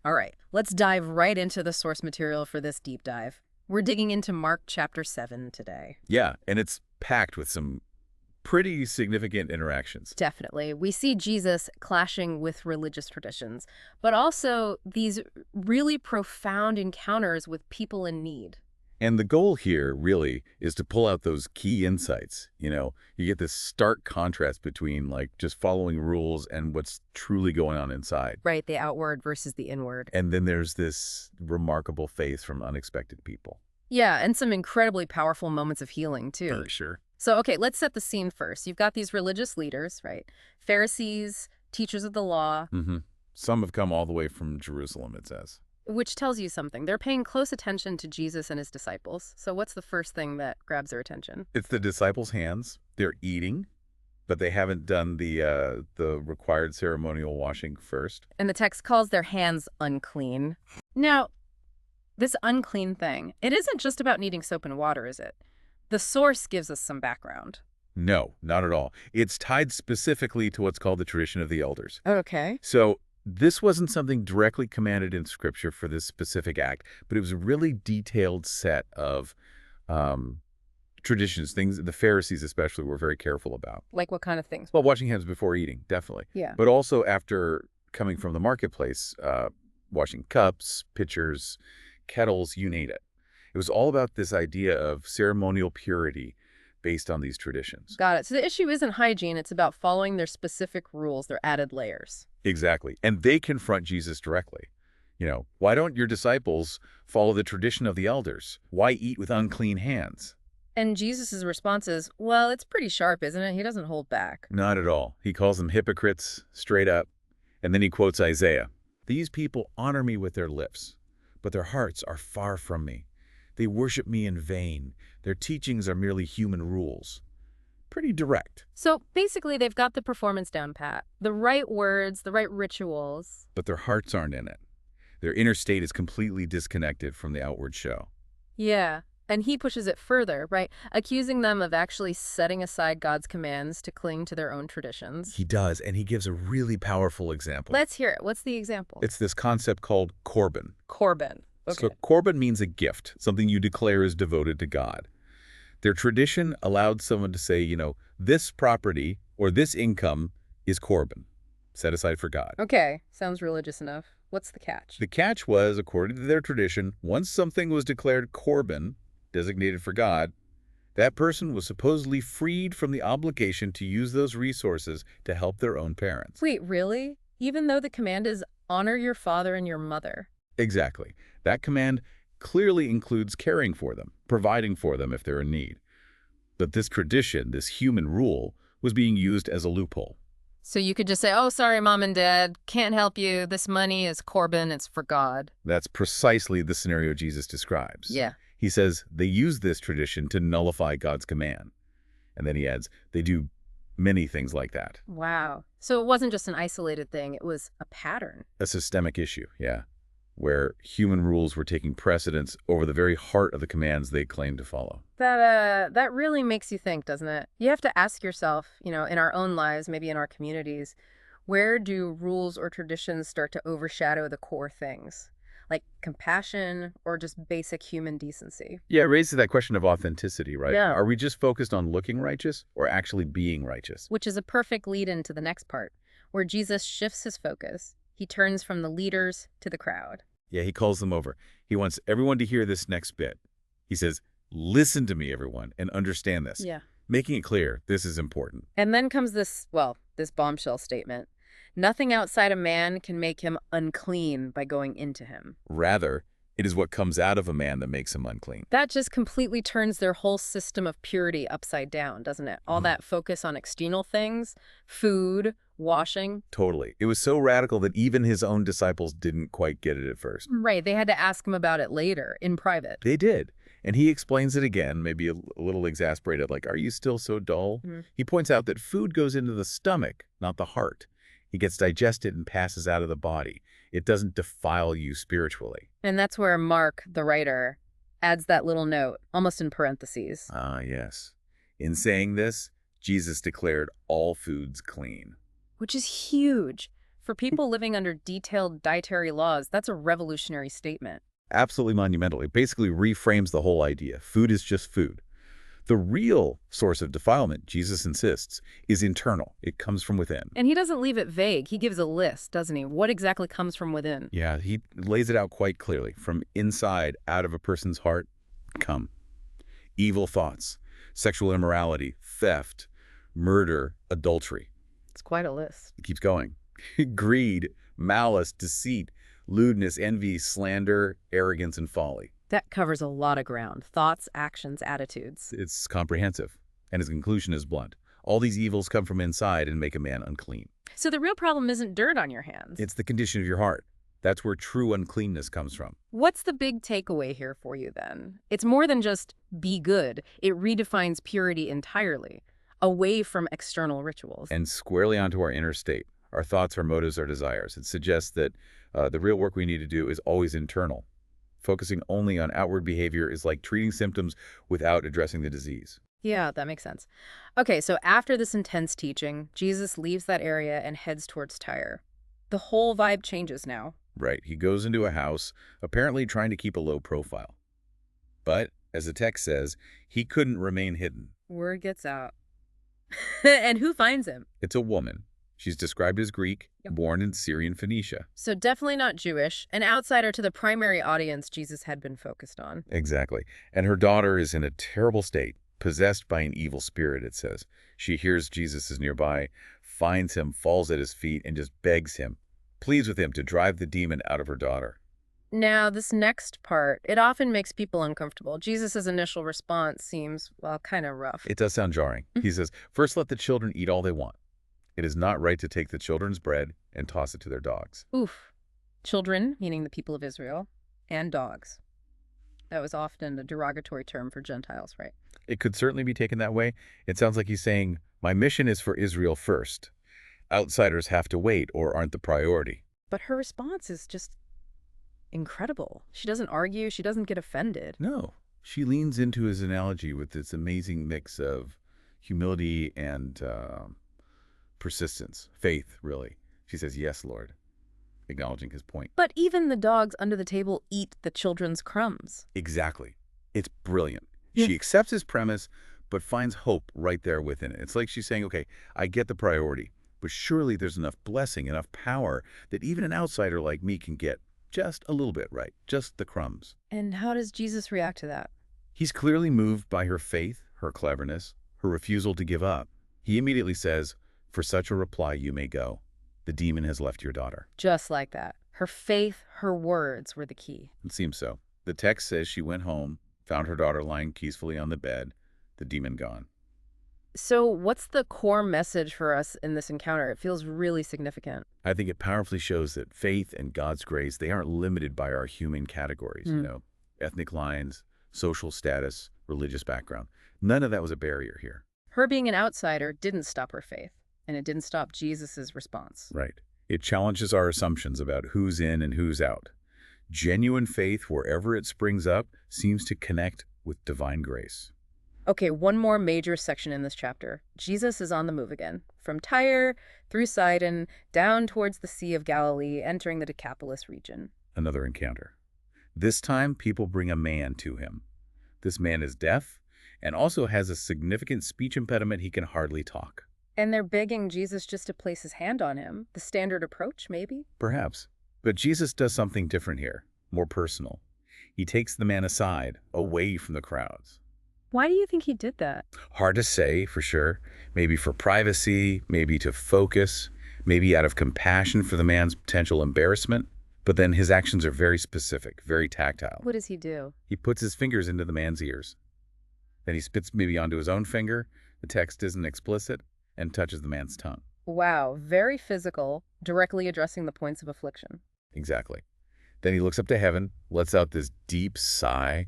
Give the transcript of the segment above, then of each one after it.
All right, let's dive right into the source material for this deep dive. We're digging into Mark chapter 7 today. Yeah, and it's packed with some pretty significant interactions. Definitely. We see Jesus clashing with religious traditions, but also these really profound encounters with people in need. And the goal here, really, is to pull out those key insights. You get this stark contrast between, like, just following rules and what's truly going on inside. Right, the outward versus the inward. And then there's this remarkable faith from unexpected people. Yeah, and some incredibly powerful moments of healing, too. For sure. So, okay, let's set the scene first. You've got these religious leaders, right? Pharisees, teachers of the law, Some have come all the way from Jerusalem, it says. which tells you something. They're paying close attention to Jesus and his disciples. So what's the first thing that grabs their attention? It's the disciples' hands. They're eating, but they haven't done the required ceremonial washing first. And the text calls their hands unclean. Now, this unclean thing, it isn't just about needing soap and water, is it? The source gives us some background. No, not at all. It's tied specifically to what's called the tradition of the elders. Okay. So this wasn't something directly commanded in Scripture for this specific act, but it was a really detailed set of traditions, things the Pharisees especially were very careful about. Like what kind of things? Well, washing hands before eating, definitely. Yeah. But also after coming from the marketplace, washing cups, pitchers, kettles, you name it. It was all about this idea of ceremonial purity based on these traditions. Got it. So the issue isn't hygiene. It's about following their specific rules, their added layers. Exactly. And they confront Jesus directly. Why don't your disciples follow the tradition of the elders? Why eat with unclean hands? And Jesus' response is, well, it's pretty sharp, isn't it? He doesn't hold back. Not at all. He calls them hypocrites straight up. And then he quotes Isaiah. These people honor me with their lips, but their hearts are far from me. They worship me in vain. Their teachings are merely human rules. Pretty direct. So basically, they've got the performance down pat. The right words, the right rituals. But their hearts aren't in it. Their inner state is completely disconnected from the outward show. Yeah. And he pushes it further, right? Accusing them of actually setting aside God's commands to cling to their own traditions. He does, and he gives a really powerful example. Let's hear it. What's the example? It's this concept called Corban. Corban. Okay. So Corban means a gift, something you declare is devoted to God. Their tradition allowed someone to say, this property or this income is Corban, set aside for God. Okay. Sounds religious enough. What's the catch? The catch was, according to their tradition, once something was declared Corban, designated for God, that person was supposedly freed from the obligation to use those resources to help their own parents. Wait, really? Even though the command is honor your father and your mother? Exactly. That command clearly includes caring for them, providing for them if they're in need. But this tradition, this human rule, was being used as a loophole. So you could just say, oh, sorry, mom and dad, can't help you. This money is Corban, it's for God. That's precisely the scenario Jesus describes. Yeah. He says they use this tradition to nullify God's command. And then he adds, they do many things like that. Wow. So it wasn't just an isolated thing, it was a pattern. A systemic issue, yeah, where human rules were taking precedence over the very heart of the commands they claimed to follow. That really makes you think, doesn't it? You have to ask yourself, in our own lives, maybe in our communities, where do rules or traditions start to overshadow the core things? Like compassion or just basic human decency? Yeah, it raises that question of authenticity, right? Yeah. Are we just focused on looking righteous or actually being righteous? Which is a perfect lead into the next part, where Jesus shifts his focus. He turns from the leaders to the crowd. Yeah, he calls them over. He wants everyone to hear this next bit. He says, listen to me, everyone, and understand this. Yeah. Making it clear, this is important. And then comes this bombshell statement. Nothing outside a man can make him unclean by going into him. Rather, it is what comes out of a man that makes him unclean. That just completely turns their whole system of purity upside down, doesn't it? All that focus on external things, food, washing. Totally. It was so radical that even his own disciples didn't quite get it at first. Right. They had to ask him about it later, in private. They did. And he explains it again, maybe a little exasperated, like, are you still so dull? He points out that food goes into the stomach, not the heart. It gets digested and passes out of the body. It doesn't defile you spiritually. And that's where Mark, the writer, adds that little note, almost in parentheses. Ah, yes. In saying this, Jesus declared all foods clean. Which is huge. For people living under detailed dietary laws, that's a revolutionary statement. Absolutely monumental. It basically reframes the whole idea. Food is just food. The real source of defilement, Jesus insists, is internal. It comes from within. And he doesn't leave it vague. He gives a list, doesn't he? What exactly comes from within? Yeah, he lays it out quite clearly. From inside, out of a person's heart, come evil thoughts, sexual immorality, theft, murder, adultery. It's quite a list. It keeps going. Greed, malice, deceit, lewdness, envy, slander, arrogance, and folly. That covers a lot of ground. Thoughts, actions, attitudes. It's comprehensive, and his conclusion is blunt. All these evils come from inside and make a man unclean. So the real problem isn't dirt on your hands. It's the condition of your heart. That's where true uncleanness comes from. What's the big takeaway here for you then? It's more than just be good. It redefines purity entirely, away from external rituals. And squarely onto our inner state, our thoughts, our motives, our desires. It suggests that the real work we need to do is always internal. Focusing only on outward behavior is like treating symptoms without addressing the disease. Yeah, that makes sense. Okay, so after this intense teaching, Jesus leaves that area and heads towards Tyre. The whole vibe changes now. Right, he goes into a house, apparently trying to keep a low profile. But, as the text says, he couldn't remain hidden. Word gets out. And who finds him? It's a woman. She's described as Greek, Yep. born in Syrian Phoenicia. So definitely not Jewish, an outsider to the primary audience Jesus had been focused on. Exactly. And her daughter is in a terrible state, possessed by an evil spirit, it says. She hears Jesus is nearby, finds him, falls at his feet, and just begs him, pleads with him to drive the demon out of her daughter. Now, this next part, it often makes people uncomfortable. Jesus' initial response seems, well, kind of rough. It does sound jarring. He says, first let the children eat all they want. It is not right to take the children's bread and toss it to their dogs. Oof. Children, meaning the people of Israel, and dogs. That was often a derogatory term for Gentiles, right? It could certainly be taken that way. It sounds like he's saying, my mission is for Israel first. Outsiders have to wait or aren't the priority. But her response is just incredible. She doesn't argue. She doesn't get offended. No, she leans into his analogy with this amazing mix of humility and persistence, faith, really. She says, yes, Lord, acknowledging his point. But even the dogs under the table eat the children's crumbs. Exactly. It's brilliant. Yeah. She accepts his premise, but finds hope right there within it. It's like she's saying, okay, I get the priority, but surely there's enough blessing, enough power that even an outsider like me can get just a little bit right, just the crumbs. And how does Jesus react to that? He's clearly moved by her faith, her cleverness, her refusal to give up. He immediately says, for such a reply you may go. The demon has left your daughter. Just like that. Her faith, her words were the key. It seems so. The text says she went home, found her daughter lying peacefully on the bed, the demon gone. So what's the core message for us in this encounter? It feels really significant. I think it powerfully shows that faith and God's grace, they aren't limited by our human categories, ethnic lines, social status, religious background. None of that was a barrier here. Her being an outsider didn't stop her faith, and it didn't stop Jesus's response. Right. It challenges our assumptions about who's in and who's out. Genuine faith, wherever it springs up, seems to connect with divine grace. Okay, one more major section in this chapter. Jesus is on the move again, from Tyre, through Sidon, down towards the Sea of Galilee, entering the Decapolis region. Another encounter. This time, people bring a man to him. This man is deaf and also has a significant speech impediment. He can hardly talk. And they're begging Jesus just to place his hand on him. The standard approach, maybe? Perhaps. But Jesus does something different here, more personal. He takes the man aside, away from the crowds. Why do you think he did that? Hard to say, for sure. Maybe for privacy, maybe to focus, maybe out of compassion for the man's potential embarrassment. But then his actions are very specific, very tactile. What does he do? He puts his fingers into the man's ears. Then he spits maybe onto his own finger, the text isn't explicit, and touches the man's tongue. Wow, very physical, directly addressing the points of affliction. Exactly. Then he looks up to heaven, lets out this deep sigh,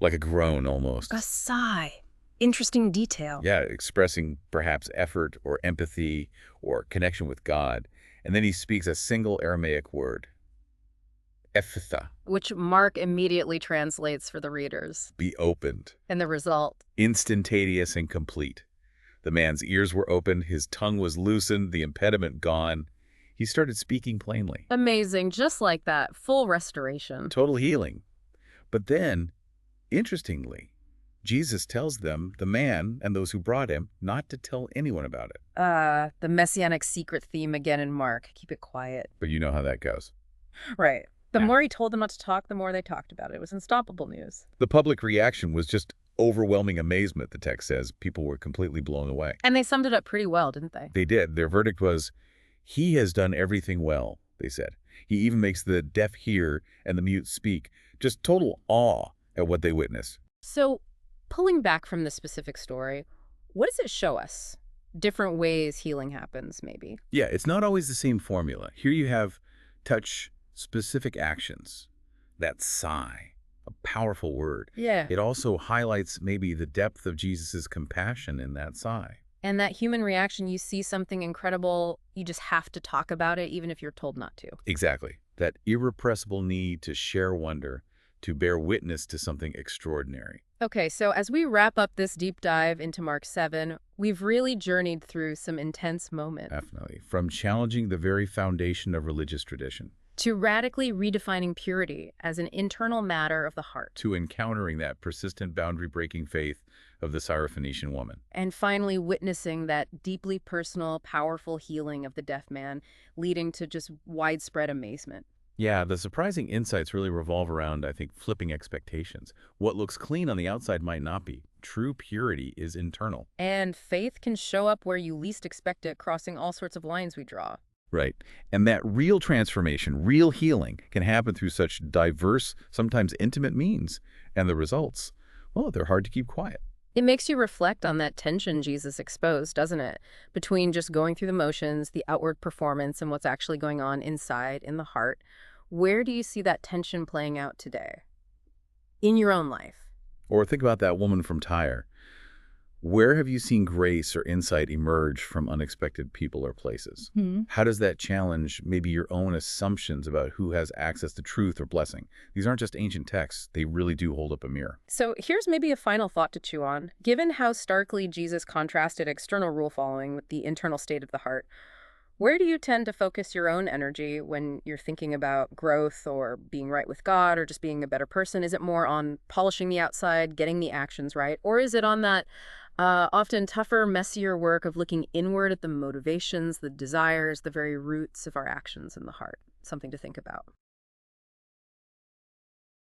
like a groan almost. A sigh. Interesting detail. Yeah, expressing perhaps effort or empathy or connection with God. And then he speaks a single Aramaic word, Ephphatha, Which Mark immediately translates for the readers. be opened. And the result? Instantaneous and complete. The man's ears were opened, his tongue was loosened, the impediment gone. He started speaking plainly. Amazing. Just like that. Full restoration. Total healing. But then, interestingly, Jesus tells them, the man and those who brought him, not to tell anyone about it. The messianic secret theme again in Mark. Keep it quiet. But you know how that goes. Right. The Yeah. more he told them not to talk, the more they talked about it. It was unstoppable news. The public reaction was just overwhelming amazement, the text says. People were completely blown away. And they summed it up pretty well, didn't they? They did. Their verdict was, he has done everything well, they said. He even makes the deaf hear and the mute speak. Just total awe at what they witnessed. So, pulling back from the specific story, what does it show us? Different ways healing happens, maybe. Yeah, it's not always the same formula. Here you have touch specific actions. That sigh, a powerful word. Yeah. It also highlights maybe the depth of Jesus's compassion in that sigh. And that human reaction, you see something incredible, you just have to talk about it, even if you're told not to. Exactly. That irrepressible need to share wonder, to bear witness to something extraordinary. Okay, so as we wrap up this deep dive into Mark 7, we've really journeyed through some intense moments. Definitely. From challenging the very foundation of religious tradition, To radically redefining purity as an internal matter of the heart. to encountering that persistent boundary-breaking faith of the Syrophoenician woman. And finally witnessing that deeply personal, powerful healing of the deaf man, leading to just widespread amazement. Yeah, the surprising insights really revolve around, I think, flipping expectations. What looks clean on the outside might not be. True purity is internal. And faith can show up where you least expect it, crossing all sorts of lines we draw. Right. And that real transformation, real healing, can happen through such diverse, sometimes intimate means. And the results, well, they're hard to keep quiet. It makes you reflect on that tension Jesus exposed, doesn't it? Between just going through the motions, the outward performance, and what's actually going on inside, in the heart. Where do you see that tension playing out today? In your own life? Or think about that woman from Tyre. Where have you seen grace or insight emerge from unexpected people or places? How does that challenge maybe your own assumptions about who has access to truth or blessing? These aren't just ancient texts. They really do hold up a mirror. So here's maybe a final thought to chew on. Given how starkly Jesus contrasted external rule following with the internal state of the heart, where do you tend to focus your own energy when you're thinking about growth or being right with God or just being a better person? Is it more on polishing the outside, getting the actions right? Or is it on that often tougher, messier work of looking inward at the motivations, the desires, the very roots of our actions in the heart? Something to think about.